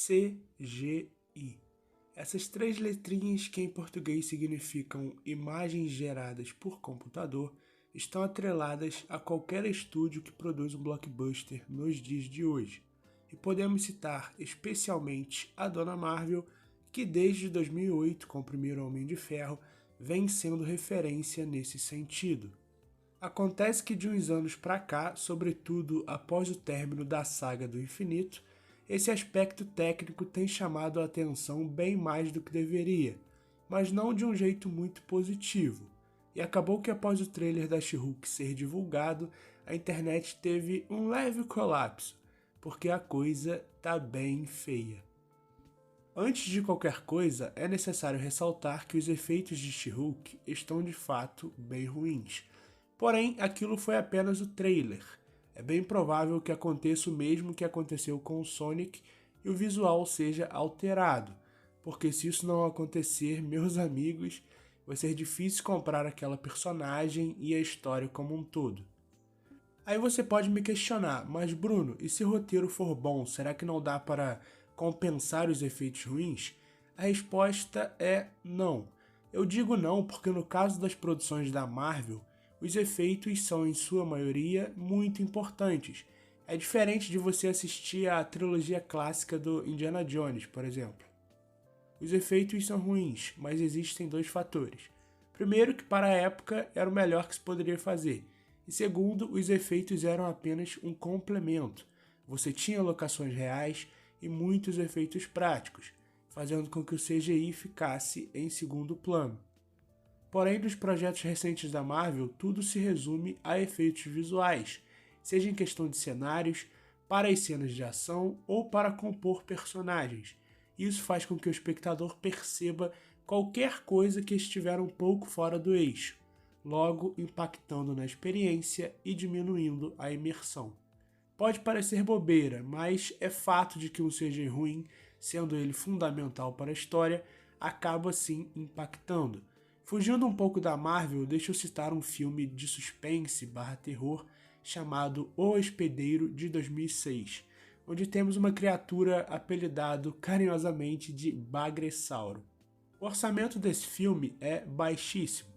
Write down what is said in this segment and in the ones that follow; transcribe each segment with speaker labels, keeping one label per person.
Speaker 1: CGI. Essas três letrinhas, que em português significam imagens geradas por computador, estão atreladas a qualquer estúdio que produz um blockbuster nos dias de hoje. E podemos citar especialmente a Dona Marvel, que desde 2008, com o primeiro Homem de Ferro, vem sendo referência nesse sentido. Acontece que de uns anos para cá, sobretudo após o término da Saga do Infinito, esse aspecto técnico tem chamado a atenção bem mais do que deveria, mas não de um jeito muito positivo. E acabou que após o trailer da She-Hulk ser divulgado, a internet teve um leve colapso, porque a coisa tá bem feia. Antes de qualquer coisa, é necessário ressaltar que os efeitos de She-Hulk estão de fato bem ruins. Porém, aquilo foi apenas o trailer. É bem provável que aconteça o mesmo que aconteceu com o Sonic e o visual seja alterado, porque se isso não acontecer, meus amigos, vai ser difícil comprar aquela personagem e a história como um todo. Aí você pode me questionar, mas Bruno, e se o roteiro for bom, será que não dá para compensar os efeitos ruins? A resposta é não. Eu digo não porque no caso das produções da Marvel, os efeitos são, em sua maioria, muito importantes. É diferente de você assistir à trilogia clássica do Indiana Jones, por exemplo. Os efeitos são ruins, mas existem dois fatores. Primeiro, que para a época era o melhor que se poderia fazer. E segundo, os efeitos eram apenas um complemento. Você tinha locações reais e muitos efeitos práticos, fazendo com que o CGI ficasse em segundo plano. Porém, dos projetos recentes da Marvel, tudo se resume a efeitos visuais, seja em questão de cenários, para as cenas de ação ou para compor personagens. Isso faz com que o espectador perceba qualquer coisa que estiver um pouco fora do eixo, logo impactando na experiência e diminuindo a imersão. Pode parecer bobeira, mas é fato de que um CGI ruim, sendo ele fundamental para a história, acaba sim impactando. Fugindo um pouco da Marvel, deixa eu citar um filme de suspense/terror chamado O Hospedeiro, de 2006, onde temos uma criatura apelidado carinhosamente de Bagressauro. O orçamento desse filme é baixíssimo.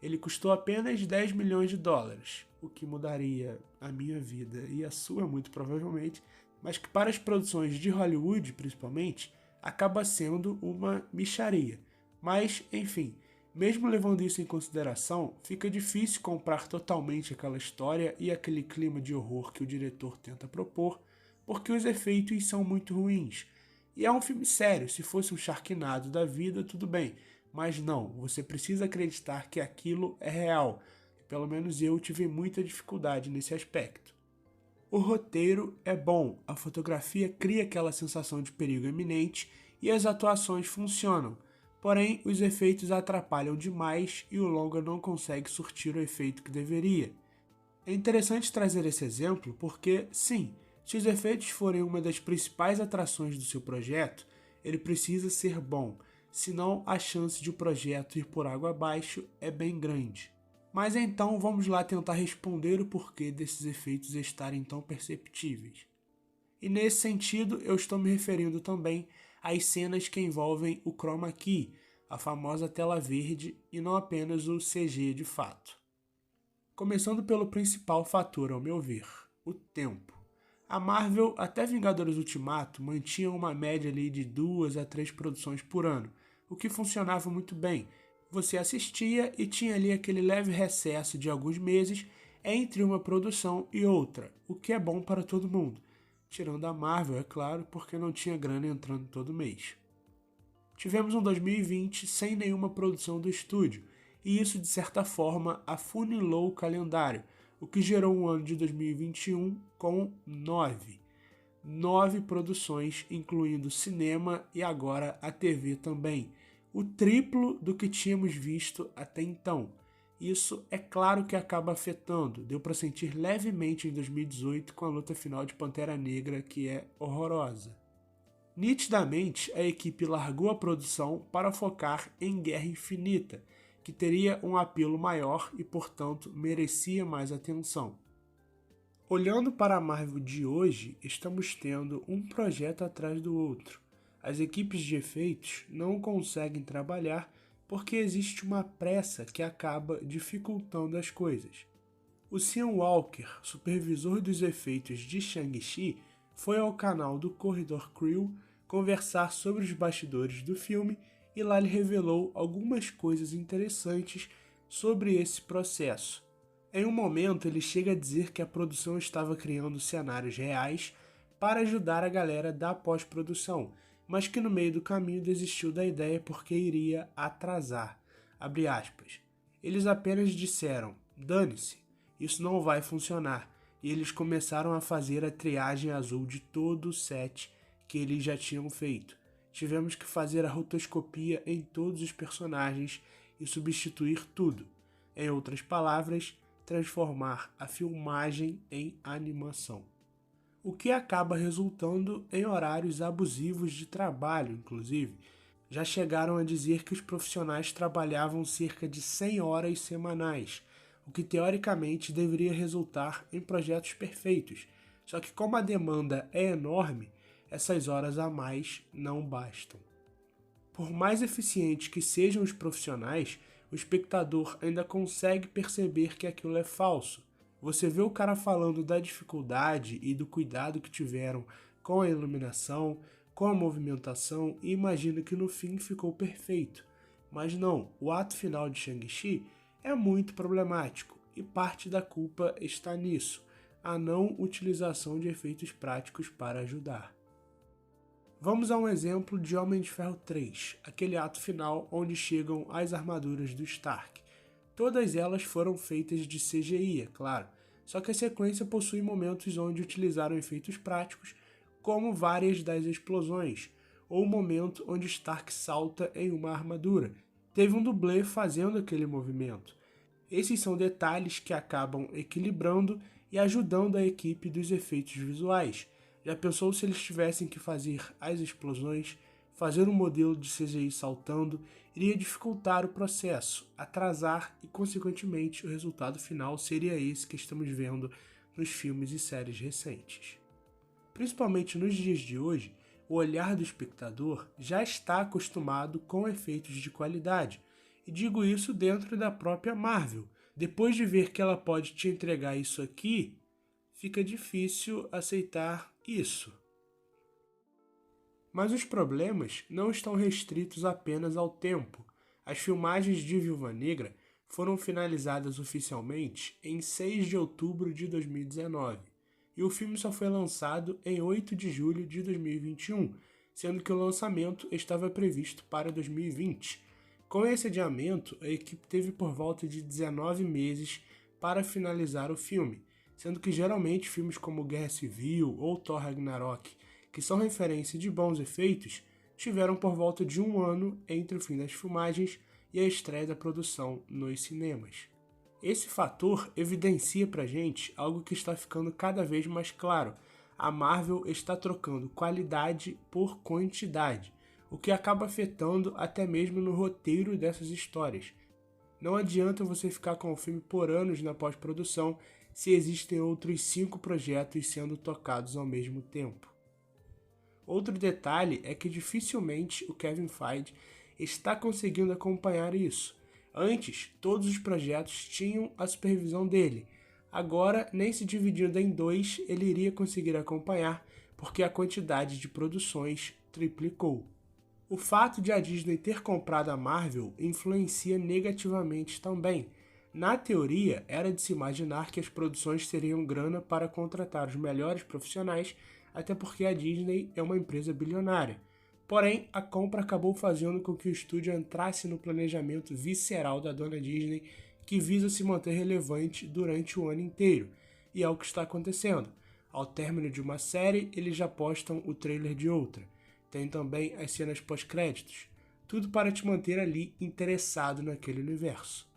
Speaker 1: Ele custou apenas 10 milhões de dólares, o que mudaria a minha vida e a sua muito provavelmente, mas que para as produções de Hollywood, principalmente, acaba sendo uma mixaria. Mas, enfim, mesmo levando isso em consideração, fica difícil comprar totalmente aquela história e aquele clima de horror que o diretor tenta propor, porque os efeitos são muito ruins. E é um filme sério, se fosse um Sharknado da vida, tudo bem, mas não, você precisa acreditar que aquilo é real. Pelo menos eu tive muita dificuldade nesse aspecto. O roteiro é bom, a fotografia cria aquela sensação de perigo iminente e as atuações funcionam. Porém, os efeitos atrapalham demais e o longa não consegue surtir o efeito que deveria. É interessante trazer esse exemplo porque, sim, se os efeitos forem uma das principais atrações do seu projeto, ele precisa ser bom, senão a chance de o projeto ir por água abaixo é bem grande. Mas então vamos lá tentar responder o porquê desses efeitos estarem tão perceptíveis. E nesse sentido, eu estou me referindo também às cenas que envolvem o chroma key, a famosa tela verde, e não apenas o CG de fato. Começando pelo principal fator, ao meu ver, o tempo. A Marvel, até Vingadores Ultimato, mantinha uma média ali de 2 a 3 produções por ano, o que funcionava muito bem. Você assistia e tinha ali aquele leve recesso de alguns meses entre uma produção e outra, o que é bom para todo mundo. Tirando a Marvel, é claro, porque não tinha grana entrando todo mês. Tivemos um 2020 sem nenhuma produção do estúdio, e isso de certa forma afunilou o calendário, o que gerou um ano de 2021 com 9 produções, incluindo cinema e agora a TV também, o triplo do que tínhamos visto até então. Isso é claro que acaba afetando, deu para sentir levemente em 2018 com a luta final de Pantera Negra, que é horrorosa. Nitidamente, a equipe largou a produção para focar em Guerra Infinita, que teria um apelo maior e, portanto, merecia mais atenção. Olhando para a Marvel de hoje, estamos tendo um projeto atrás do outro. As equipes de efeitos não conseguem trabalhar porque existe uma pressa que acaba dificultando as coisas. O Sean Walker, supervisor dos efeitos de Shang-Chi, foi ao canal do Corridor Crew conversar sobre os bastidores do filme e lá ele revelou algumas coisas interessantes sobre esse processo. Em um momento, ele chega a dizer que a produção estava criando cenários reais para ajudar a galera da pós-produção, mas que no meio do caminho desistiu da ideia porque iria atrasar. Abre aspas. Eles apenas disseram, dane-se, isso não vai funcionar, e eles começaram a fazer a triagem azul de todo o set que eles já tinham feito. Tivemos que fazer a rotoscopia em todos os personagens e substituir tudo. Em outras palavras, transformar a filmagem em animação. O que acaba resultando em horários abusivos de trabalho, inclusive. Já chegaram a dizer que os profissionais trabalhavam cerca de 100 horas semanais, o que teoricamente deveria resultar em projetos perfeitos. Só que como a demanda é enorme, essas horas a mais não bastam. Por mais eficientes que sejam os profissionais, o espectador ainda consegue perceber que aquilo é falso. Você vê o cara falando da dificuldade e do cuidado que tiveram com a iluminação, com a movimentação e imagina que no fim ficou perfeito. Mas não, o ato final de Shang-Chi é muito problemático e parte da culpa está nisso, a não utilização de efeitos práticos para ajudar. Vamos a um exemplo de Homem de Ferro 3, aquele ato final onde chegam as armaduras do Stark. Todas elas foram feitas de CGI, é claro, só que a sequência possui momentos onde utilizaram efeitos práticos, como várias das explosões, ou o momento onde Stark salta em uma armadura. Teve um dublê fazendo aquele movimento. Esses são detalhes que acabam equilibrando e ajudando a equipe dos efeitos visuais. Já pensou se eles tivessem que fazer as explosões, fazer um modelo de CGI saltando, iria dificultar o processo, atrasar e, consequentemente, o resultado final seria esse que estamos vendo nos filmes e séries recentes. Principalmente nos dias de hoje, o olhar do espectador já está acostumado com efeitos de qualidade, e digo isso dentro da própria Marvel. Depois de ver que ela pode te entregar isso aqui, fica difícil aceitar isso. Mas os problemas não estão restritos apenas ao tempo. As filmagens de Viúva Negra foram finalizadas oficialmente em 6 de outubro de 2019, e o filme só foi lançado em 8 de julho de 2021, sendo que o lançamento estava previsto para 2020. Com esse adiamento, a equipe teve por volta de 19 meses para finalizar o filme, sendo que geralmente filmes como Guerra Civil ou Thor Ragnarok, que são referência de bons efeitos, tiveram por volta de 1 ano entre o fim das filmagens e a estreia da produção nos cinemas. Esse fator evidencia pra gente algo que está ficando cada vez mais claro. A Marvel está trocando qualidade por quantidade, o que acaba afetando até mesmo no roteiro dessas histórias. Não adianta você ficar com o filme por anos na pós-produção se existem outros 5 projetos sendo tocados ao mesmo tempo. Outro detalhe é que dificilmente o Kevin Feige está conseguindo acompanhar isso. Antes, todos os projetos tinham a supervisão dele. Agora, nem se dividindo em 2, ele iria conseguir acompanhar, porque a quantidade de produções triplicou. O fato de a Disney ter comprado a Marvel influencia negativamente também. Na teoria, era de se imaginar que as produções teriam grana para contratar os melhores profissionais, até porque a Disney é uma empresa bilionária. Porém, a compra acabou fazendo com que o estúdio entrasse no planejamento visceral da dona Disney, que visa se manter relevante durante o ano inteiro. E é o que está acontecendo. Ao término de uma série, eles já postam o trailer de outra. Tem também as cenas pós-créditos. Tudo para te manter ali interessado naquele universo.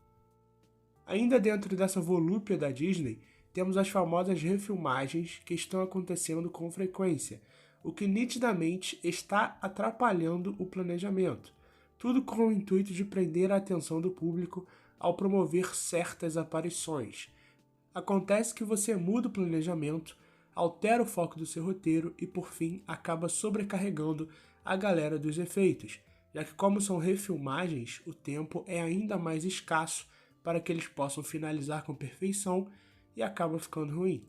Speaker 1: Ainda dentro dessa volúpia da Disney, temos as famosas refilmagens que estão acontecendo com frequência, o que nitidamente está atrapalhando o planejamento. Tudo com o intuito de prender a atenção do público ao promover certas aparições. Acontece que você muda o planejamento, altera o foco do seu roteiro e, por fim, acaba sobrecarregando a galera dos efeitos, já que como são refilmagens, o tempo é ainda mais escasso para que eles possam finalizar com perfeição e acaba ficando ruim.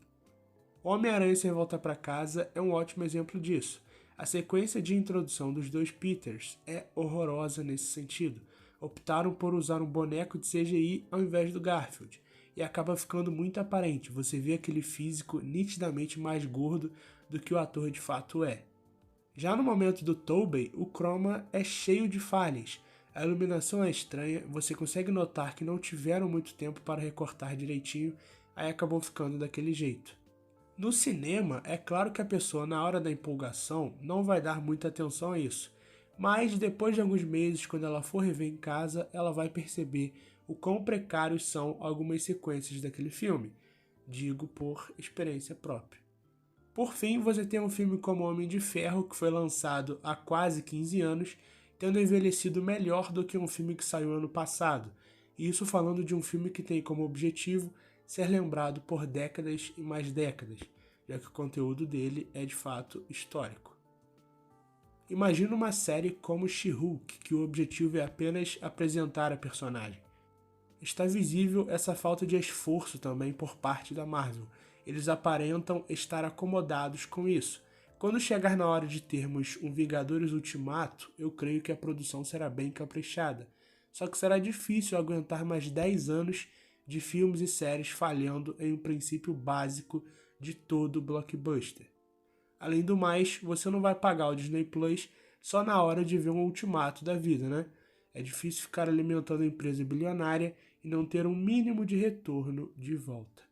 Speaker 1: Homem-Aranha Sem Volta para Casa é um ótimo exemplo disso. A sequência de introdução dos dois Peters é horrorosa nesse sentido. Optaram por usar um boneco de CGI ao invés do Garfield, e acaba ficando muito aparente, você vê aquele físico nitidamente mais gordo do que o ator de fato é. Já no momento do Tobey, o chroma é cheio de falhas, a iluminação é estranha, você consegue notar que não tiveram muito tempo para recortar direitinho, aí acabou ficando daquele jeito. No cinema, é claro que a pessoa na hora da empolgação não vai dar muita atenção a isso, mas depois de alguns meses, quando ela for rever em casa, ela vai perceber o quão precários são algumas sequências daquele filme, digo por experiência própria. Por fim, você tem um filme como Homem de Ferro, que foi lançado há quase 15 anos, tendo envelhecido melhor do que um filme que saiu ano passado, e isso falando de um filme que tem como objetivo ser lembrado por décadas e mais décadas, já que o conteúdo dele é de fato histórico. Imagina uma série como She-Hulk, que o objetivo é apenas apresentar a personagem. Está visível essa falta de esforço também por parte da Marvel. Eles aparentam estar acomodados com isso. Quando chegar na hora de termos um Vingadores Ultimato, eu creio que a produção será bem caprichada. Só que será difícil aguentar mais 10 anos de filmes e séries falhando em um princípio básico de todo blockbuster. Além do mais, você não vai pagar o Disney Plus só na hora de ver um ultimato da vida, né? É difícil ficar alimentando a empresa bilionária e não ter um mínimo de retorno de volta.